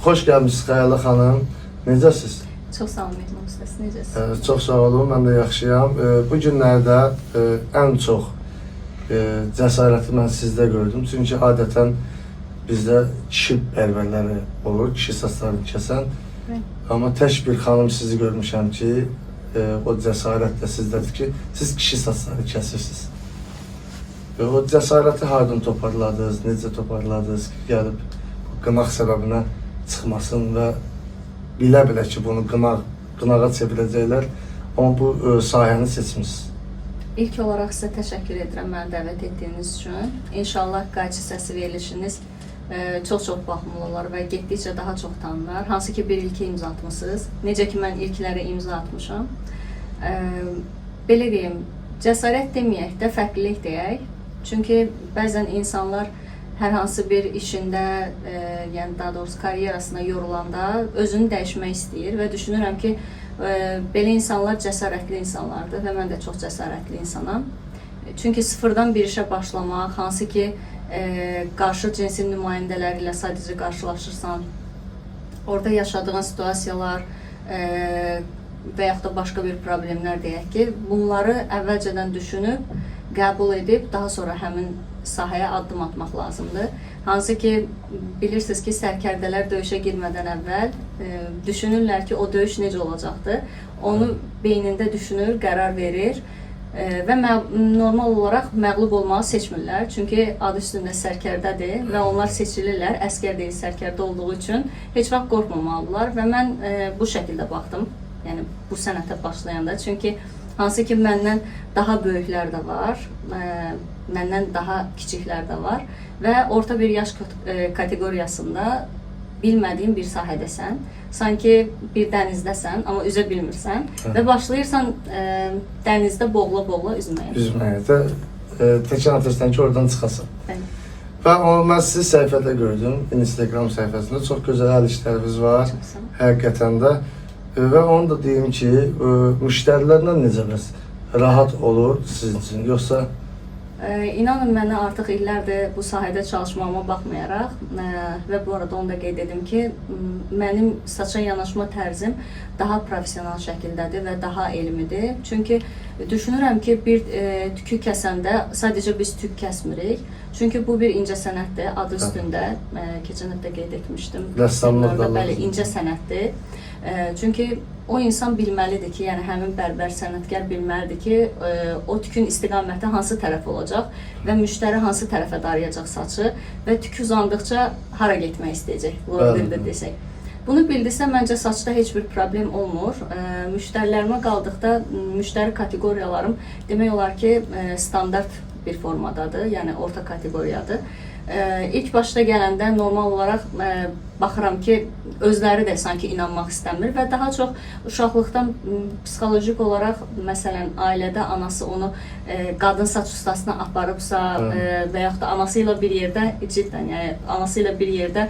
Xoş gəlmişsiniz Xəyalə xanım. Necəsiz? Çox sağ olun Mehman usta, siz necəsiniz? Çox sağ olun, mən də yaxşıyam. Bu günlərdə ən çox cəsarəti mən sizdə gördüm. Çünki adətən bizdə kişi bərbərləri olur, kişi saçlarını kəsən. Amma tək bir xanım sizi görmüşəm ki, o cəsarət də sizdədir ki, siz kişi saçları kəsirsiniz. O cəsarəti hardan toparladınız, necə toparladınız ki, gəlib qınaq səbəbinə çıxmasın və bilə-bilə ki, bunu qınağa çevirəcəklər, amma bu sahəni seçmişsiniz. İlk olaraq sizə təşəkkür edirəm məni dəvət etdiyiniz üçün. İnşallah qayçı səsi verilişiniz çox-çox baxımlı olar və getdikcə daha çox tanınar. Hansı ki, bir ilki imza atmışsınız. Necə ki, mən ilklərə imza atmışam. Belə deyim, cəsarət deməyək də, fərqlilik deyək. Çünki bəzən insanlar hər hansı bir işində, yəni daha doğrusu karyerasına yorulanda özünü dəyişmək istəyir və düşünürəm ki, belə insanlar cəsarətli insanlardır və mən də çox cəsarətli insanam. Çünki sıfırdan bir işə başlamaq, hansı ki, qarşı cinsin nümayəndələri ilə sadəcə qarşılaşırsan, orada yaşadığın situasiyalar və yaxud da başqa bir problemlər deyək ki, bunları əvvəlcədən düşünüb, qəbul edib, daha sonra həmin sahəyə addım atmaq lazımdır. Hansı ki, bilirsiniz ki, sərkərdələr döyüşə girmədən əvvəl düşünürlər ki, o döyüş necə olacaqdır. Onu beynində düşünür, qərar verir və normal olaraq məğlub olmağı seçmirlər. Çünki adı üstündə sərkərdədir və onlar seçilirlər, əskər deyil, sərkərdə olduğu üçün heç vaxt qorxmamalıdırlar və mən bu şəkildə baxdım, yəni bu sənətə başlayanda. Çünki hansı ki, məndən daha böyüklər də var, məndən daha kiçiklər də var və orta bir yaş kateqoriyasında bilmədiyim bir sahədəsən, sanki bir dənizdəsən, amma üzə bilmirsən və başlayırsan dənizdə boğula-boğula üzməyə. Üzməyə də təkan atırsan ki, oradan çıxasın. Və mən sizi səhifədə gördüm, Instagram səhifəsində çox gözəl əl işləriniz var, həqiqətən də. Və onu da deyim ki, müştərilərlə necə rahat olur sizin üçün, yoxsa? İnanın mənə artıq illərdir bu sahədə çalışmağıma baxmayaraq və bu arada onu da qeyd edim ki, mənim saça yanaşma tərzim daha profesional şəkildədir və daha elmidir. Çünki düşünürəm ki, bir tükü kəsəndə sadəcə biz tük kəsmirik. Çünki bu bir incə sənətdir, adı üstündə, keçən həftə qeyd etmişdim. Bəli, incə sənətdir. Çünki o insan bilməlidir ki, yəni həmin bərbər sənətkar bilməlidir ki, o tükün istiqaməti hansı tərəf olacaq və müştəri hansı tərəfə darayacaq saçı və tük uzandıqca hara getmək istəyəcək, vurulurdu desək. Bunu bildirsə, məncə saçda heç bir problem olmur. Müştərilərimə qaldıqda, müştəri kateqoriyalarım demək olar ki, standart bir formadadır, yəni orta kateqoriyadır. İlk başda gələndə normal olaraq baxıram ki, özləri də sanki inanmaq istəmir və daha çox uşaqlıqdan psixolojik olaraq, məsələn, ailədə anası onu qadın saç ustasına aparıbsa və yaxud da anası ilə bir yerdə, ciddən, yəni anası ilə bir yerdə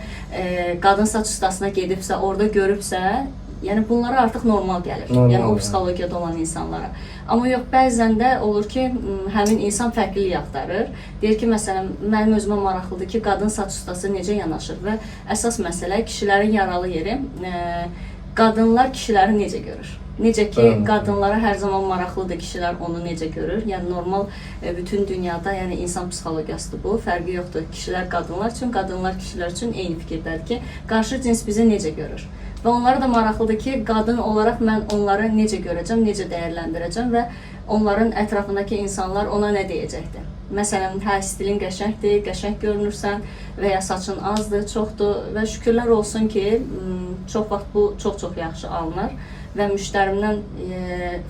qadın saç ustasına gedibsə, orada görübsə, yəni bunlara artıq normal gəlir, yəni o psixologiyada olan insanlara. Amma yox, bəzən də olur ki, həmin insan fərqlilik axtarır. Deyir ki, məsələn, mənim özümə maraqlıdır ki, qadın saç ustası necə yanaşır və əsas məsələ kişilərin yaralı yeri, qadınlar kişiləri necə görür? Necə ki, qadınlara hər zaman maraqlıdır kişilər onu necə görür. Yəni, normal bütün dünyada insan psixologiyasıdır bu, fərqi yoxdur. Kişilər qadınlar üçün, qadınlar kişilər üçün eyni fikirdədir ki, qarşı cins bizi necə görür? Və onlara da maraqlıdır ki, qadın olaraq mən onları necə görəcəm, necə dəyərləndirəcəm və onların ətrafındakı insanlar ona nə deyəcəkdir? Məsələn, hə, stilin qəşəngdir, qəşəng görünürsən və ya saçın azdır, çoxdur və şükürlər olsun ki, çox vaxt bu çox-çox yaxşı alınır və müştərimdən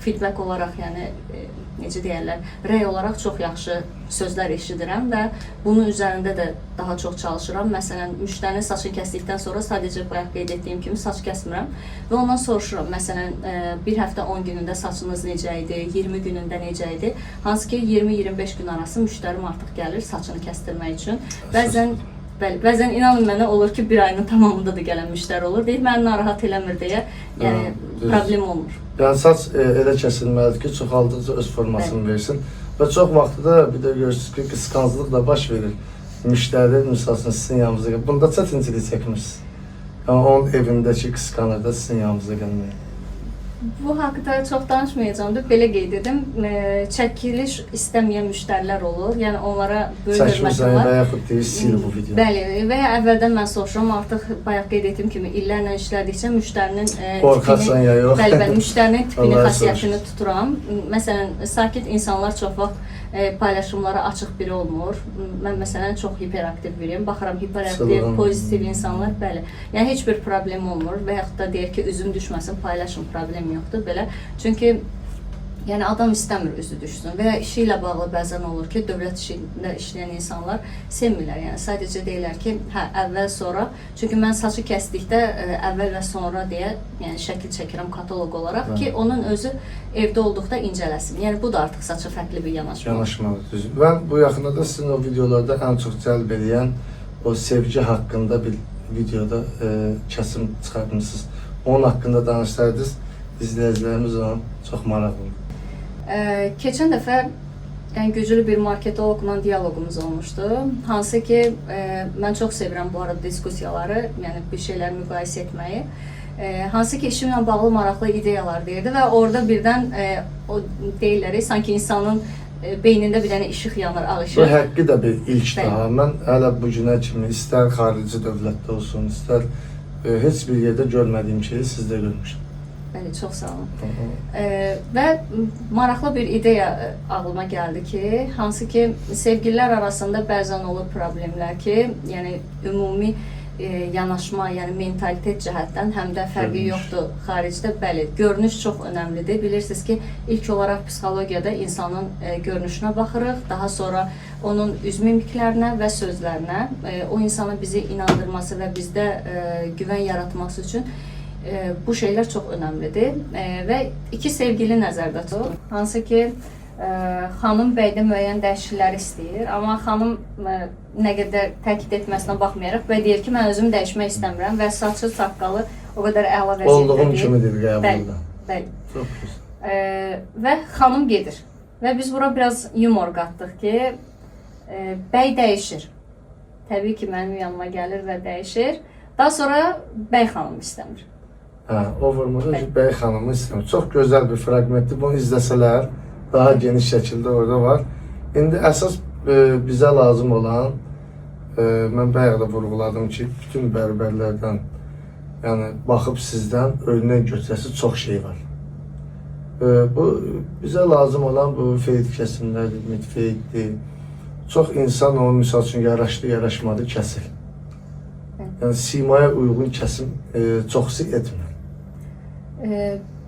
feedback olaraq, yəni necə deyərlər, rəy olaraq çox yaxşı sözlər eşidirəm və bunun üzərində də daha çox çalışıram. Məsələn, müştərinin saçını kəsdikdən sonra sadəcə bayaq qeyd etdiyim kimi saç kəsmirəm və ondan soruşuram. Məsələn, bir həftə 10 günündə saçınız necə idi, 20 günündə necə idi? Hansı ki, 20-25 gün arası müştərim artıq gəlir saçını kəstirmək üçün. Bəzən inanın mənə olur ki, bir ayının tamamında da gələn müştəri olur. Deyir, məni narahat eləmir deyə, yəni problem olmur. Yəni, saç elə kəsilməlidir ki, çoxaldıqca öz formasını versin və çox vaxtı da bir də görürsünüz ki, qısqanclıq da baş verir. Müştəri, misal üçün sizin yanınıza gəlir. Bunda çətinçilik çəkmişsiniz. Yəni onun evindəki qısqanır da sizin yanınıza gəlməyi. Bu haqda çox danışmayacağam da belə qeyd edim. Çəkiliş istəməyən müştərilər olur. Yəni onlara böyük hörmətim Çəkmirsən var. və yaxud deyir sil bu videonu. Bəli, və ya əvvəldən mən soruşuram, artıq bayaq qeyd etdiyim kimi illərlə işlədikcə müştərinin Qorxarsan ya yox. Bəli, müştərinin tipini, Allah xasiyyətini tuturam. Məsələn, sakit insanlar çox vaxt paylaşımlara açıq biri olmur. Mən məsələn çox hiperaktiv biriyim. Baxıram hiperaktiv, pozitiv insanlar, bəli. Yəni heç bir problem olmur və yaxud da deyir ki, üzüm düşməsin, paylaşım, problem yoxdur belə. Çünki yəni adam istəmir üzü düşsün və ya işi ilə bağlı bəzən olur ki, dövlət işində işləyən insanlar sevmirlər. Yəni sadəcə deyirlər ki, hə, əvvəl sonra. Çünki mən saçı kəsdikdə əvvəl və sonra deyə, yəni şəkil çəkirəm kataloq olaraq ki, onun özü evdə olduqda incələsin. Yəni bu da artıq saça fərqli bir yanaşma. Yanaşmalı, düzdür. Mən bu yaxında da sizin o videolarda ən çox cəlb edən o sevgi haqqında bir videoda kəsim çıxartmışsınız. Onun haqqında danışsaydınız, izləyicilərimiz onun çox maraqlıdır. Keçən dəfə yəni güclü bir marketoloqla dialoqumuz olmuşdu. Hansı ki, mən çox sevirəm bu arada diskussiyaları, yəni bir şeyləri müqayisə etməyi. Hansı ki, işimlə bağlı maraqlı ideyalar deyirdi və orada birdən o deyirlər, sanki insanın beynində bir dənə işıq yanır, ağ işıq. Bu həqqi də bir ilk daha. Mən hələ bu günə kimi istər xarici dövlətdə olsun, istər heç bir yerdə görmədiyim şeyi sizdə görmüşəm. Bəli, çox sağ olun. Və maraqlı bir ideya ağlıma gəldi ki, hansı ki, sevgililər arasında bəzən olur problemlər ki, yəni ümumi yanaşma, yəni mentalitet cəhətdən həm də fərqi yoxdur xaricdə. Bəli, görünüş çox önəmlidir. Bilirsiniz ki, ilk olaraq psixologiyada insanın görünüşünə baxırıq, daha sonra onun üz mimiklərinə və sözlərinə, o insanı bizi inandırması və bizdə güvən yaratması üçün bu şeylər çox önəmlidir və iki sevgili nəzərdə tutulur. Hansı ki, xanım bəydə müəyyən dəyişikliklər istəyir, amma xanım nə qədər təkid etməsinə baxmayaraq bəy deyir ki, mən özümü dəyişmək istəmirəm və saçı, saqqalı o qədər əla vəziyyətdə deyil. Olduğum kimidir qəbulda. Bəli. Çox güzel. Və xanım gedir və biz bura biraz yumor qatdıq ki, bəy dəyişir. Təbii ki, mənim yanıma gəlir və dəyişir. Daha sonra bəy xanım istəmir. Hə, o vurmadan ki, bəy xanımı istəmir. Çox gözəl bir fraqmentdir. Bunu izləsələr, daha geniş şəkildə orada var. İndi əsas bizə lazım olan, mən bayaq da vurğuladım ki, bütün bərbərlərdən, yəni baxıb sizdən önünə götürəsi çox şey var. Bu bizə lazım olan bu feyd kəsimlərdir, midfeyddir. Çox insan onun misal üçün yaraşdı, yaraşmadı, kəsir. Yəni simaya uyğun kəsim çoxsu etmir.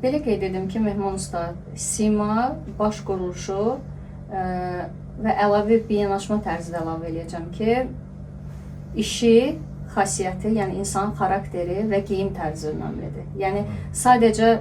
Belə qeyd edim ki, Mehman usta, sima, baş quruluşu və əlavə bir yanaşma tərzi də əlavə edəcəm ki, işi, xasiyyəti, yəni insanın xarakteri və geyim tərzi önəmlidir. Yəni sadəcə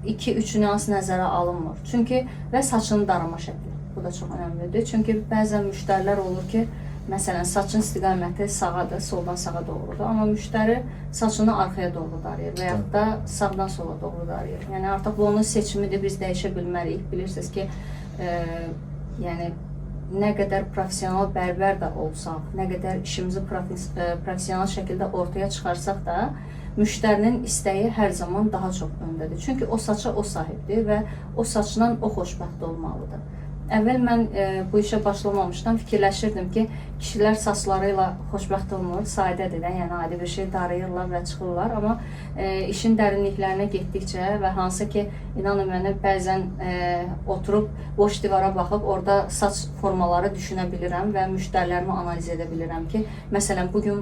2-3 nüans nəzərə alınmır. Çünki və saçının darama şəkli, bu da çox önəmlidir. Çünki bəzən müştərilər olur ki, məsələn, saçın istiqaməti sağadır, soldan sağa doğrudur, amma müştəri saçını arxaya doğru darıyır və yaxud da sağdan sola doğru darıyır. Yəni artıq bu onun seçimidir, biz dəyişə bilməliyik. Bilirsiniz ki, yəni nə qədər professional bərbər də olsaq, nə qədər işimizi professional şəkildə ortaya çıxarsaq da, müştərinin istəyi hər zaman daha çox öndədir. Çünki o saça o sahibdir və o saçla o xoşbəxt olmalıdır. Əvvəl mən bu işə başlamamışdan fikirləşirdim ki, kişilər saçları ilə xoşbəxt olmur, sadədir də, yəni adi bir şey darıyırlar və çıxırlar. Amma işin dərinliklərinə getdikcə və hansı ki, inanın mənə bəzən oturub boş divara baxıb orada saç formaları düşünə bilirəm və müştərilərimi analiz edə bilirəm ki, məsələn, bugün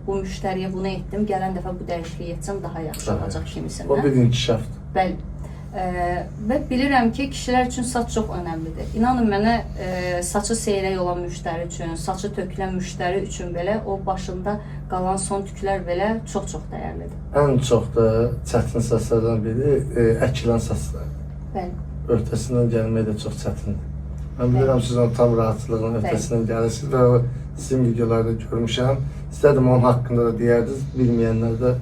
bu müştəriyə bunu etdim, gələn dəfə bu dəyişikliyi etsəm daha yaxşı olacaq kimisindən. O bir inkişafdır. Bəli. Və bilirəm ki, kişilər üçün saç çox önəmlidir. İnanın mənə, saçı seyrək olan müştəri üçün, saçı tökülən müştəri üçün belə, o başında qalan son tüklər belə çox-çox dəyərlidir. Ən çox da çətin saçlardan biri əkilən saçlardır. Bəli. Öhdəsindən gəlmək də çox çətindir. Mən bilirəm, siz onun tam rahatlığının öhdəsindən gəlirsiniz və o sizin videolarda görmüşəm. İstədim onun haqqında da deyərdiniz, bilməyənlər də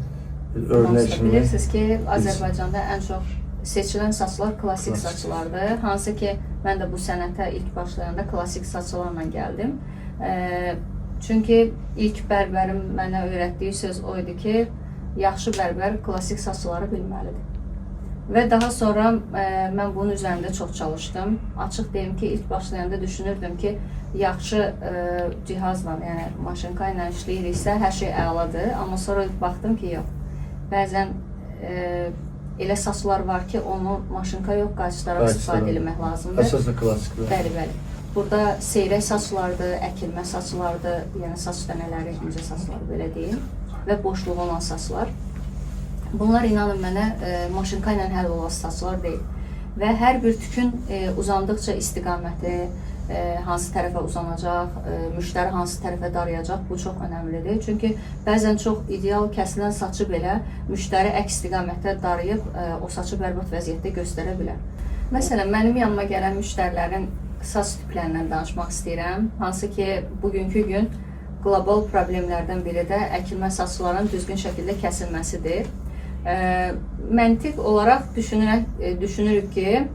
örnək kimi. Bilirsiniz ki, Azərbaycanda ən çox seçilən saçlar klassik saçlardır. Hansı ki, mən də bu sənətə ilk başlayanda klassik saçlarla gəldim. Çünki ilk bərbərim mənə öyrətdiyi söz o idi ki, yaxşı bərbər klassik saçları bilməlidir. Və daha sonra mən bunun üzərində çox çalışdım. Açıq deyim ki, ilk başlayanda düşünürdüm ki, yaxşı cihazla, yəni maşınka ilə işləyiriksə hər şey əladır. Amma sonra baxdım ki, yox. Bəzən elə saçlar var ki, onu maşınka yox, qayçılara istifadə etmək lazımdır. Əsaslı klassiklər. Bəli, bəli. Burada seyrək saçlardır, əkilmə saçlardır, yəni saç dənələri, incə saçlar belə deyim və boşluğu olan saçlar. Bunlar inanın mənə maşınka ilə həll olan saçlar deyil. Və hər bir tükün uzandıqca istiqaməti, hansı tərəfə uzanacaq, müştəri hansı tərəfə darayacaq, bu çox önəmlidir. Çünki bəzən çox ideal kəsilən saçı belə müştəri əks istiqamətdə darayıb o saçı bərbad vəziyyətdə göstərə bilər. Məsələn, mənim yanıma gələn müştərilərin saç tiplərindən danışmaq istəyirəm. Hansı ki, bugünkü gün qlobal problemlərdən biri də əkilmə saçların düzgün şəkildə kəsilməsidir. Məntiq olaraq düşünürük ki,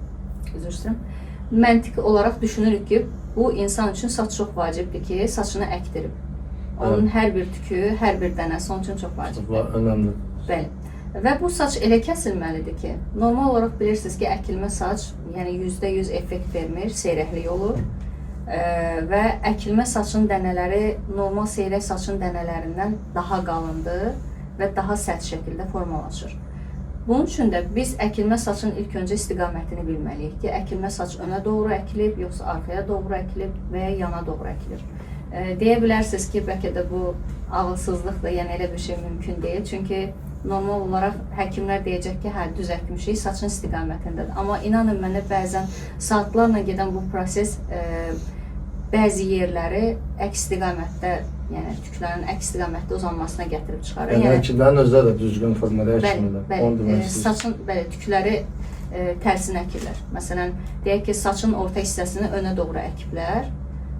məntiq olaraq düşünürük ki, bu insan üçün saç çox vacibdir ki, saçını əkdirib. Onun hər bir tükü, hər bir dənəsi onun üçün çox vacibdir. Önəmli. Bəli. Və bu saç elə kəsilməlidir ki, normal olaraq bilirsiniz ki, əkilmə saç yəni %100 effekt vermir, seyrəklik olur. Və əkilmə saçın dənələri normal seyrək saçın dənələrindən daha qalındır və daha sərt şəkildə formalaşır. Bunun üçün də biz əkilmə saçın ilk öncə istiqamətini bilməliyik ki, əkilmə saç önə doğru əkilib, yoxsa arxaya doğru əkilib və ya yana doğru əkilir. Deyə bilərsiniz ki, bəlkə də bu ağılsızlıqdır, yəni elə bir şey mümkün deyil. Çünki normal olaraq həkimlər deyəcək ki, hə, düz əkmişik, saçın istiqamətindədir. Amma inanın mənə bəzən saatlarla gedən bu proses bəzi yerləri əks istiqamətdə, yəni tüklərin əks istiqamətdə uzanmasına gətirib çıxarır. Yəni həkimlərin özləri də düzgün formada əkmirlər. Bəli, saçın tükləri tərsinə əkirlər. Məsələn, deyək ki, saçın orta hissəsini önə doğru əkiblər.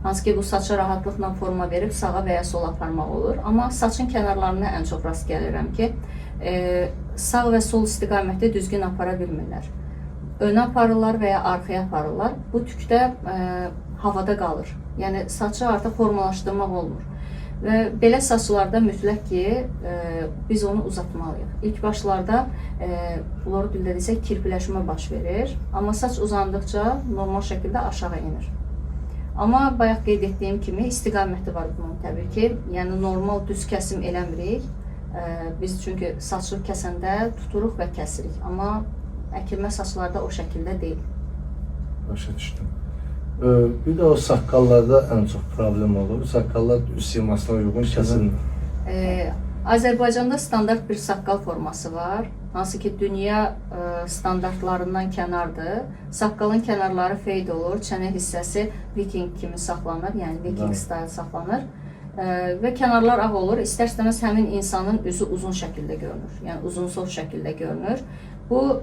Hansı ki, bu saça rahatlıqla forma verib sağa və ya sola aparmaq olur. Amma saçın kənarlarına ən çox rast gəlirəm ki, sağ və sol istiqamətdə düzgün apara bilmirlər. Önə aparırlar və ya arxaya aparırlar. Bu tükdə havada qalır. Yəni, saçı artıq formalaşdırmaq olmur. Və belə saçlarda mütləq ki, biz onu uzatmalıyıq. İlk başlarda, bunları dildə desək, kirpiləşmə baş verir. Amma saç uzandıqca normal şəkildə aşağı inir. Amma bayaq qeyd etdiyim kimi istiqaməti var bunun təbii ki. Yəni, normal düz kəsim eləmirik. Biz çünki saçı kəsəndə tuturuq və kəsirik. Amma əkilmə saçlarda o şəkildə deyil. Başa düşdüm. Bir də o saqqallarda ən çox problem olur. Saqqallar üz simasına uyğun kəsilmir. Azərbaycanda standart bir saqqal forması var. Hansı ki, dünya standartlarından kənardır. Saqqalın kənarları fade olur, çənə hissəsi viking kimi saxlanır, yəni viking style saxlanır. Və kənarlar ağ olur. İstər-istəməz həmin insanın üzü uzun şəkildə görünür, yəni uzunsov şəkildə görünür. Bu,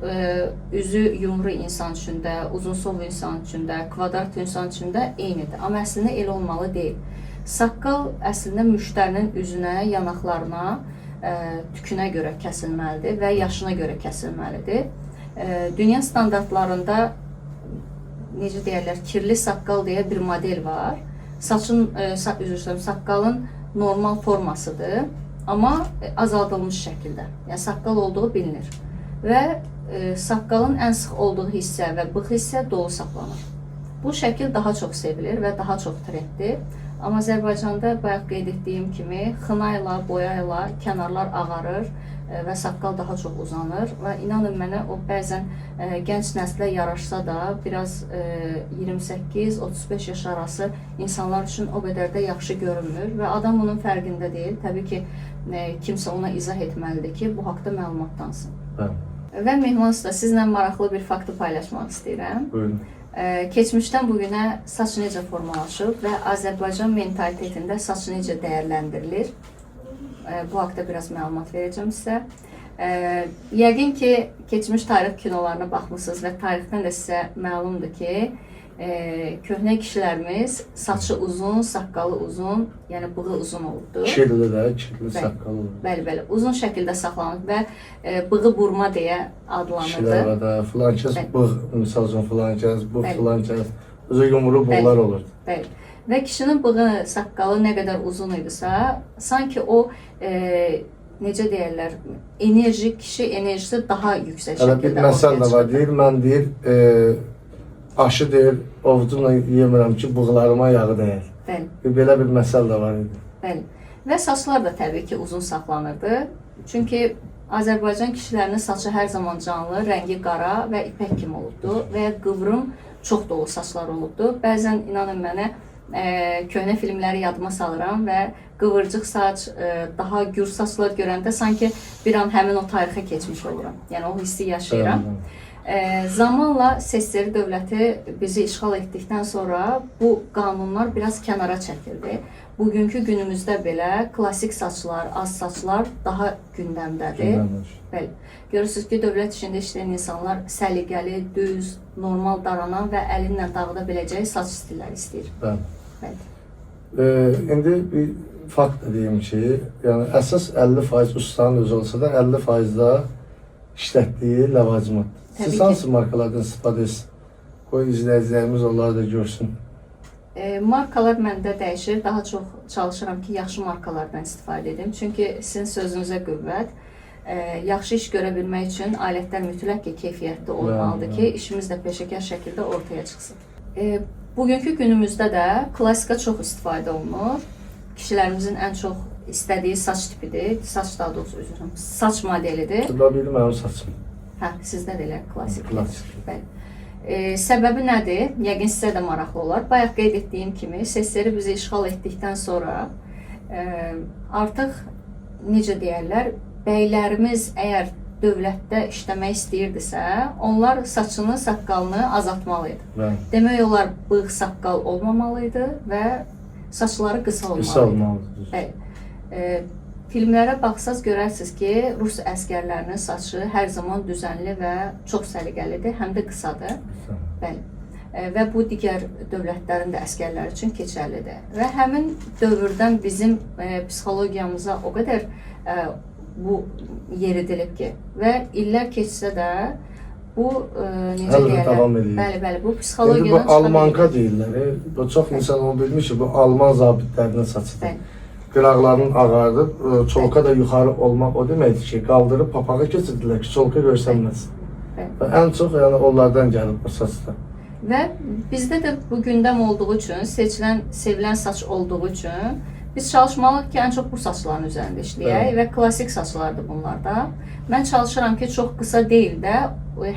üzü yumru insan üçün də, uzunsov insan üçün də, kvadrat insan üçün də eynidir. Amma əslində elə olmalı deyil. Saqqal əslində müştərinin üzünə, yanaqlarına, tükünə görə kəsilməlidir və yaşına görə kəsilməlidir. Dünya standartlarında, necə deyərlər, kirli saqqal deyə bir model var. Saqqalın normal formasıdır, amma azaldılmış şəkildə. Yəni, saqqal olduğu bilinir. Və saqqalın ən sıx olduğu hissə və bığ hissə dolu saxlanır. Bu şəkil daha çox sevilir və daha çox trenddir. Amma Azərbaycanda bayaq qeyd etdiyim kimi xına ilə, boya ilə kənarlar ağarır və saqqal daha çox uzanır. Və inanın mənə, o bəzən gənc nəslə yaraşsa da, biraz 28-35 yaş arası insanlar üçün o qədər də yaxşı görünmür və adam bunun fərqində deyil. Təbii ki, kimsə ona izah etməlidir ki, bu haqda məlumatdansın. Və Mehman usta, sizlə maraqlı bir faktı paylaşmaq istəyirəm. Buyurun. Keçmişdən bugünə saç necə formalaşıb və Azərbaycan mentalitetində saç necə dəyərləndirilir? Bu haqda biraz məlumat verəcəm sizə. Yəqin ki, keçmiş tarix kinolarına baxmısınız və tarixdən də sizə məlumdur ki, köhnə kişilərimiz saçı uzun, saqqalı uzun, yəni bığı uzun olubdur. Kirli də, kirli saqqalı olur. Bəli, bəli, uzun şəkildə saxlanıb və bığı burma deyə adlanırdı. Kişilərə də filan kəs bığ, misal üçün filan kəs, bu filan kəs, özü yumru bığlar olurdu. Bəli. Və kişinin bığı, saqqalı nə qədər uzun idisə, sanki o necə deyirlər, kişi enerjisi daha yüksək Hələ bir şəkildə məsəl də var, çıxır. deyir, mən deyir, aşı deyir, ovcumla yemirəm ki, bığlarıma yağı dəyər. Bəli. Belə bir məsəl də var idi. Bəli. Və saçlar da təbii ki, uzun saxlanırdı. Çünki Azərbaycan kişilərinin saçı hər zaman canlı, rəngi qara və ipək kimi olubdu və ya qıvrım, çox dolu saçlar olubdu. Bəzən inanın mənə köhnə filmləri yadıma salıram və qıvırcıq saç, daha gür saçlar görəndə sanki bir an həmin o tarixə keçmiş oluram. Yəni o hissi yaşayıram. Zamanla SSR dövləti bizi işğal etdikdən sonra bu qanunlar biraz kənara çəkildi. Bugünkü günümüzdə belə klassik saçlar, az saçlar daha gündəmdədir. Bəli. Görürsünüz ki, dövlət işində işləyən insanlar səliqəli, düz, normal daranan və əlinlə dağıda biləcəyi saç stilləri istəyir. Bəli. İndi bir fakt da deyim ki, yəni əsas 50% ustanın özü olsa da 50% da işlətdiyi ləvazimatdır. Siz hansı markalardan istifadə edirsiniz? Qoy izləyicilərimiz onları da görsün. Markalar məndə dəyişir. Daha çox çalışıram ki, yaxşı markalardan istifadə edim. Çünki sizin sözünüzə qüvvət. Yaxşı iş görə bilmək üçün alətlər mütləq ki, keyfiyyətli olmalıdır ki, işimiz də peşəkar şəkildə ortaya çıxsın. Bugünkü günümüzdə də klasika çox istifadə olunur. Kişilərimizin ən çox istədiyi saç tipidir. Saç daha doğrusu üzrəm. Saç modelidir. Bu da biri mənim saçım. Hə, sizdə də elə klasik. Klasik. Səbəbi nədir? Yəqin sizə də maraqlı olar. Bayaq qeyd etdiyim kimi, SSR bizi işğal etdikdən sonra artıq necə deyərlər, bəylərimiz əgər dövlətdə işləmək istəyirdisə, onlar saçını, saqqalını azaltmalıydı. Demək olar, bığ, saqqal olmamalıydı və saçları qısa olmalıdır. Bəli. Filmlərə baxsaz görərsiniz ki, Rus əskərlərinin saçı hər zaman düzənli və çox səliqəlidir, həm də qısadır. Bəli. Və bu digər dövlətlərin də əskərləri üçün keçərlidir. Və həmin dövrdən bizim psixologiyamıza o qədər bu yeridilib ki, və illər keçsə də bu necə deyərlər? Bəli, bu psixologiyadan bu Almanka deyirlər. Bu çox insan onu bilmiş ki, bu Alman zabitlərinin saçıdır. Qıraqlarının ağardıb, çolka da yuxarı olmaq o deməkdir ki, qaldırıb papağa keçirdilər ki, çolka görsənməsin. Ən çox yəni onlardan gəlib bu saçda. Və bizdə də bu gündəm olduğu üçün, sevilən saç olduğu üçün biz çalışmalıyıq ki, ən çox bu saçların üzərində işləyək və klasik saçlardır bunlar da. Mən çalışıram ki, çox qısa deyil də,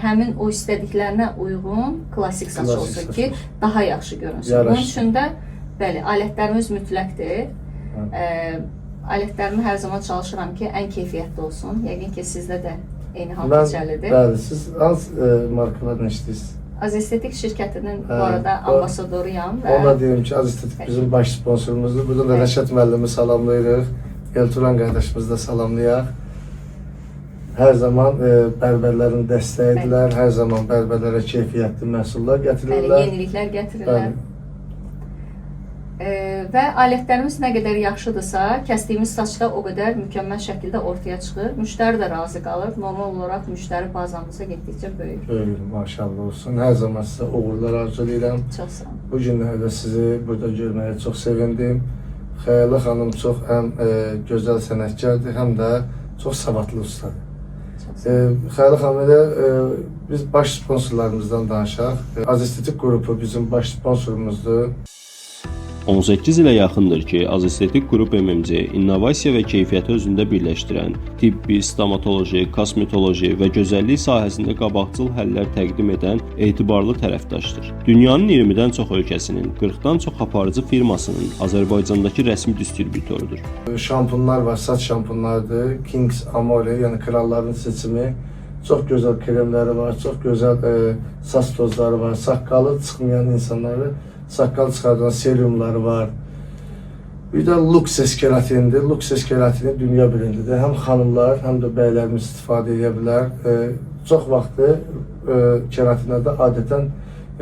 həmin o istədiklərinə uyğun klasik saç olsun ki, daha yaxşı görünsün. Bunun üçün də, bəli, alətlərimiz mütləqdir. Alətlərimi hər zaman çalışıram ki, ən keyfiyyətli olsun. Yəqin ki, sizdə də eyni hal keçərlidir. Bəli, siz hansı markalarla işləyirsiniz? Azestetik şirkətinin bu arada ambasadoruyam. Ona deyim ki, Azestetik bizim baş sponsorumuzdur. Buradan da Rəşad müəllimi salamlayırıq. Elturan qardaşımızı da salamlayaq. Hər zaman bərbərlərin dəstəyidirlər. Hər zaman bərbərlərə keyfiyyətli məhsullar gətirirlər. Bəli, yeniliklər gətirirlər. Və alətlərimiz nə qədər yaxşıdırsa, kəsdiyimiz saçda o qədər mükəmməl şəkildə ortaya çıxır. Müştəri də razı qalır. Normal olaraq müştəri bazamıza getdikcə böyür. Böyür, maşallah olsun. Hər zaman sizə uğurlar arzulayıram. Çox sağ olun. Bu günlərdə sizi burada görməyə çox sevindim. Xəyalı xanım çox həm gözəl sənətkardır, həm də çox savadlı ustadır. Xəyalı xanım ilə biz baş sponsorlarımızdan danışaq. Azestetik qrupu bizim baş sponsorumuzdur. 18 ilə yaxındır ki, Azestetik Qrup MMC innovasiya və keyfiyyəti özündə birləşdirən tibbi, stomatoloji, kosmetoloji və gözəllik sahəsində qabaqcıl həllər təqdim edən etibarlı tərəfdaşdır. Dünyanın 20-dən çox ölkəsinin 40-dan çox aparıcı firmasının Azərbaycandakı rəsmi distribütorudur. Şampunlar var, saç şampunlardır. Kings Amore, yəni kralların seçimi. Çox gözəl kremləri var, çox gözəl saç tozları var. Saqqalı çıxmayan insanları saqqal çıxardan serumları var. Bir də Luxes keratindir. Luxes keratini dünya brendidir. Həm xanımlar, həm də bəylərimiz istifadə edə bilər. Çox vaxtı keratinlərdə adətən,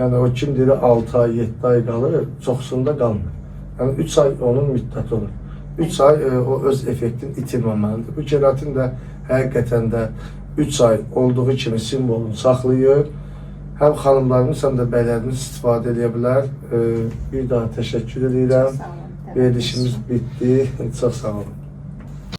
yəni o kim deyir 6 ay, 7 ay qalır, çoxsunda qalmır. Yəni 3 ay onun müddəti olur. 3 ay o öz effektini itirməməlidir. Bu keratin də həqiqətən də 3 ay olduğu kimi simvolunu saxlayır. Həm xanımlarımız, həm də bəylərimiz istifadə edə bilər. Bir daha təşəkkür edirəm. Verilişimiz bitdi. Çox sağ olun.